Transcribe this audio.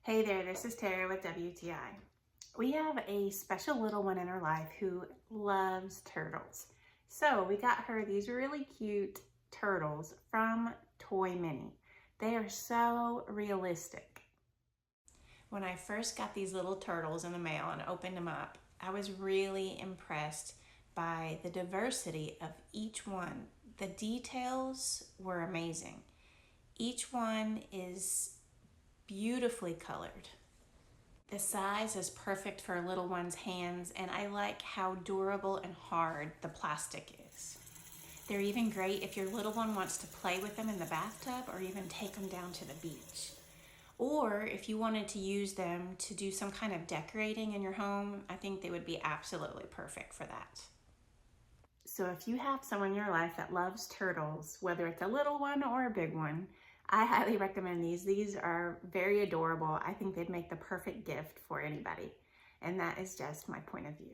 Hey there, this is Tara with WTI. We have a special little one in our life who loves turtles. So we got her these really cute turtles from Toymany. They are so realistic. When I first got these little turtles in the mail and opened them up, I was really impressed by the diversity of each one. The details were amazing. Each one is beautifully colored. The size is perfect for a little one's hands, and I like how durable and hard the plastic is. They're even great if your little one wants to play with them in the bathtub or even take them down to the beach. Or if you wanted to use them to do some kind of decorating in your home, I think they would be absolutely perfect for that. So if you have someone in your life that loves turtles, whether it's a little one or a big one, I highly recommend these. These are very adorable. I think they'd make the perfect gift for anybody. And that is just my point of view.